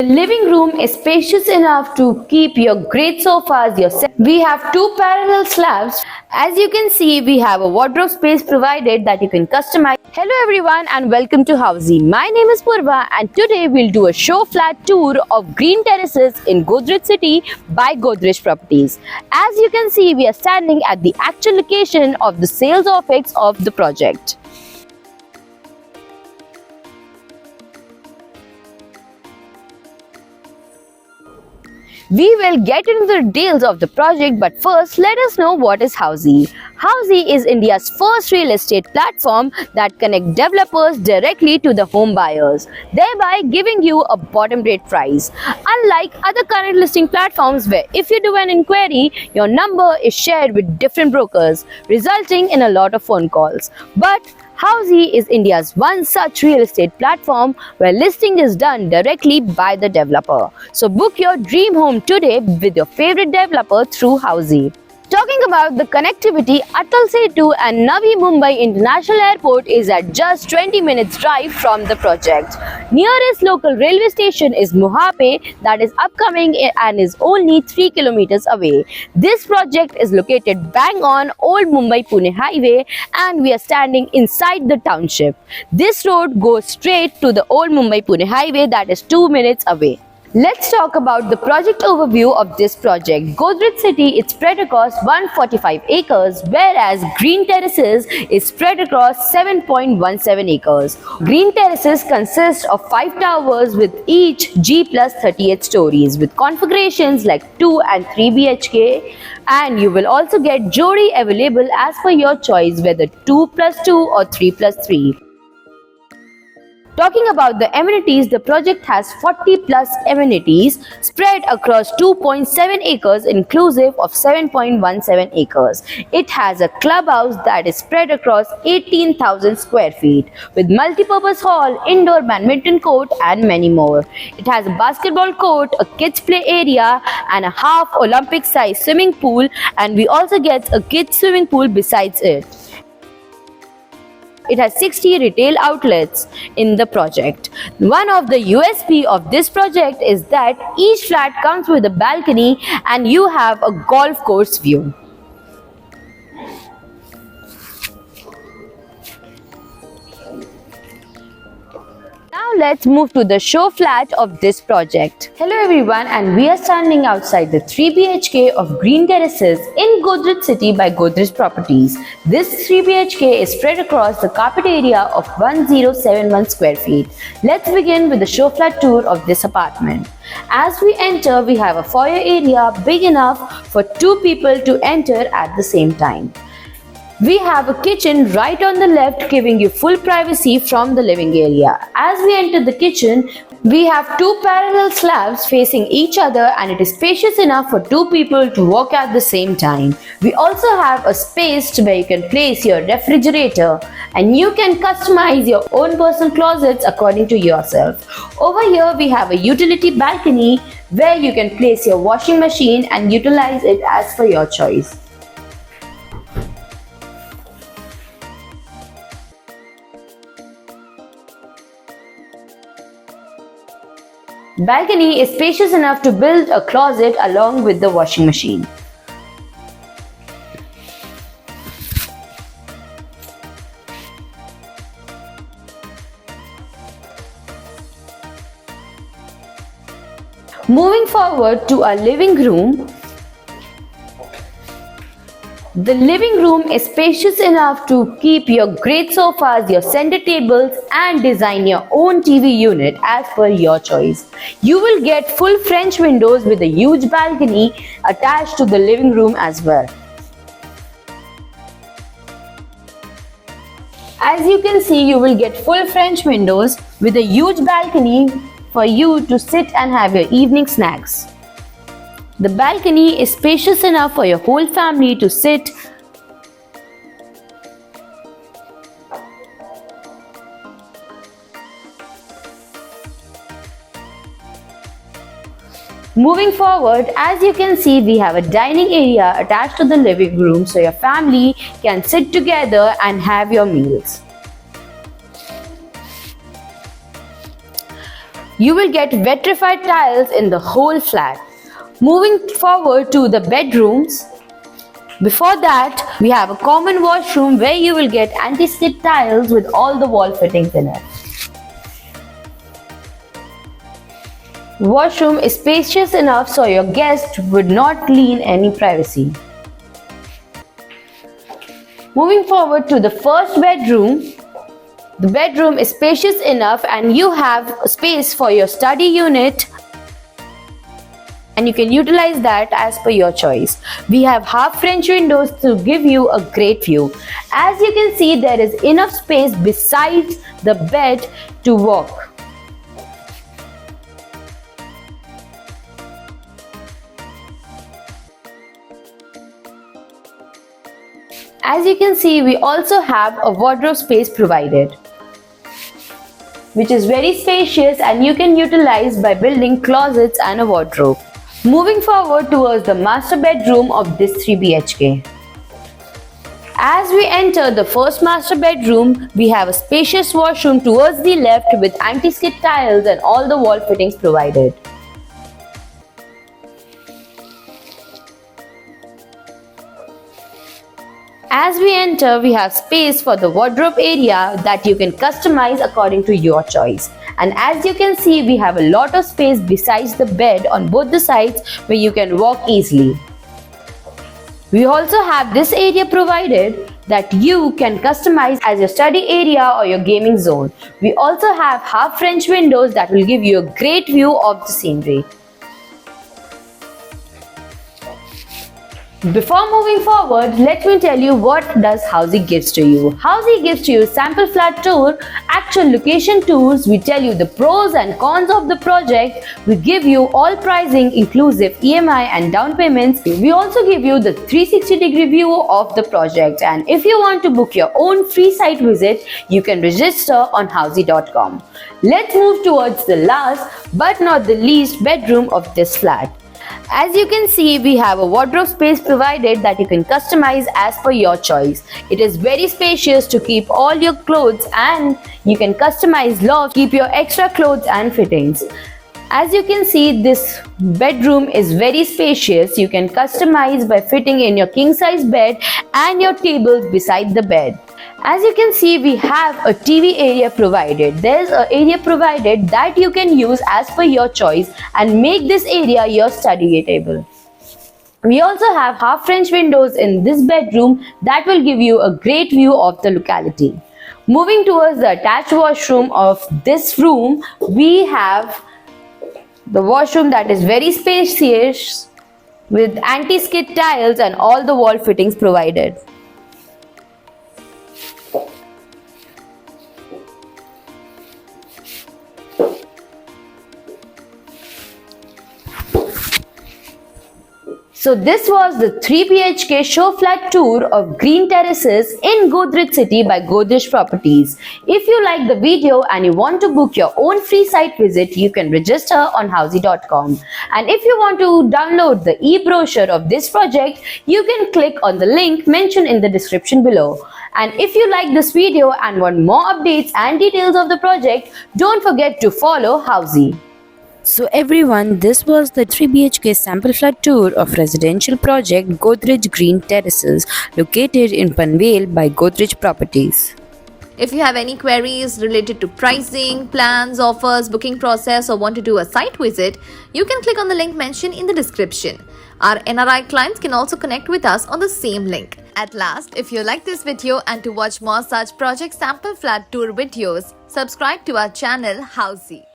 The living room is spacious enough to keep your great sofas, we have two parallel slabs. As you can see, we have a wardrobe space provided that you can customize. Hello everyone and welcome to Housey. My name is Purva and today we'll do a show flat tour of Green Terraces in Godrej City by Godrej Properties. As you can see, we are standing at the actual location of the sales office of the project. We will get into the details of the project, but first let us know what is Housey. Housey is India's first real estate platform that connects developers directly to the home buyers, thereby giving you a bottom rate price. Unlike other current listing platforms where if you do an inquiry, your number is shared with different brokers, resulting in a lot of phone calls. But Housey is India's one such real estate platform where listing is done directly by the developer. So book your dream home today with your favorite developer through Housey. Talking about the connectivity, Atal Setu and Navi Mumbai International Airport is at just 20 minutes drive from the project. Nearest local railway station is Mohape, that is upcoming and is only 3 kilometers away. This project is located bang on Old Mumbai-Pune highway and we are standing inside the township. This road goes straight to the Old Mumbai-Pune highway that is 2 minutes away. Let's talk about the project overview of this project. Godrej City is spread across 145 acres, whereas Green Terraces is spread across 7.17 acres. Green Terraces consist of 5 towers with each G plus 38 stories with configurations like 2 and 3 BHK, and you will also get Jodi available as per your choice, whether 2 plus 2 or 3 plus 3. Talking about the amenities, the project has 40 plus amenities spread across 2.7 acres inclusive of 7.17 acres. It has a clubhouse that is spread across 18,000 square feet with multi-purpose hall, indoor badminton court and many more. It has a basketball court, a kids play area and a half Olympic size swimming pool, and we also get a kids swimming pool besides it. It has 60 retail outlets in the project. One of the USP of this project is that each flat comes with a balcony and you have a golf course view. Now let's move to the show flat of this project. Hello everyone, and we are standing outside the 3 BHK of Green Terraces in Godrej City by Godrej Properties. This 3 BHK is spread across the carpet area of 1071 square feet. Let's begin with the show flat tour of this apartment. As we enter, we have a foyer area big enough for 2 people to enter at the same time. We have a kitchen right on the left, giving you full privacy from the living area. As we enter the kitchen, we have 2 parallel slabs facing each other and it is spacious enough for 2 people to walk at the same time. We also have a space where you can place your refrigerator and you can customize your own personal closets according to yourself. Over here we have a utility balcony where you can place your washing machine and utilize it as per your choice. Balcony is spacious enough to build a closet along with the washing machine. Moving forward to our living room. The living room is spacious enough to keep your great sofas, your center tables and design your own TV unit as per your choice. You will get full French windows with a huge balcony attached to the living room as well. As you can see, you will get full French windows with a huge balcony for you to sit and have your evening snacks. The balcony is spacious enough for your whole family to sit. Moving forward, as you can see, we have a dining area attached to the living room so your family can sit together and have your meals. You will get vitrified tiles in the whole flat. Moving forward to the bedrooms. Before that, we have a common washroom where you will get anti-skid tiles with all the wall fittings in it. Washroom is spacious enough so your guest would not need any privacy. Moving forward to the first bedroom. The bedroom is spacious enough and you have space for your study unit, and you can utilize that as per your choice. We have half French windows to give you a great view. As you can see, there is enough space besides the bed to walk. As you can see, we also have a wardrobe space provided, which is very spacious and you can utilize by building closets and a wardrobe. Moving forward towards the master bedroom of this 3 BHK. As we enter the first master bedroom, we have a spacious washroom towards the left with anti-skid tiles and all the wall fittings provided. As we enter, we have space for the wardrobe area that you can customize according to your choice. And as you can see, we have a lot of space besides the bed on both the sides where you can walk easily. We also have this area provided that you can customize as your study area or your gaming zone. We also have half French windows that will give you a great view of the scenery. Before moving forward, let me tell you what does Housey gives to you. Housey gives to you sample flat tour, actual location tours, we tell you the pros and cons of the project, we give you all pricing inclusive EMI and down payments. We also give you the 360-degree view of the project, and if you want to book your own free site visit, you can register on housey.com. Let's move towards the last but not the least bedroom of this flat. As you can see, we have a wardrobe space provided that you can customize as per your choice. It is very spacious to keep all your clothes, and you can customize loft, keep your extra clothes and fittings. As you can see, this bedroom is very spacious. You can customize by fitting in your king size bed and your tables beside the bed. As you can see, we have a TV area provided. There's an area provided that you can use as per your choice and make this area your study table. We also have half French windows in this bedroom that will give you a great view of the locality. Moving towards the attached washroom of this room, we have the washroom that is very spacious with anti-skid tiles and all the wall fittings provided. So this was the 3 BHK show flat tour of Green Terraces in Godrej City by Godrej Properties. If you like the video and you want to book your own free site visit, you can register on housey.com. And if you want to download the e-brochure of this project, you can click on the link mentioned in the description below. And if you like this video and want more updates and details of the project, don't forget to follow Housey. So everyone, this was the 3 BHK sample flat tour of residential project Godrej Green Terraces located in Panvel by Godrej Properties. If you have any queries related to pricing, plans, offers, booking process, or want to do a site visit, you can click on the link mentioned in the description. Our NRI clients can also connect with us on the same link. At last, if you like this video and to watch more such project sample flat tour videos, subscribe to our channel Housey.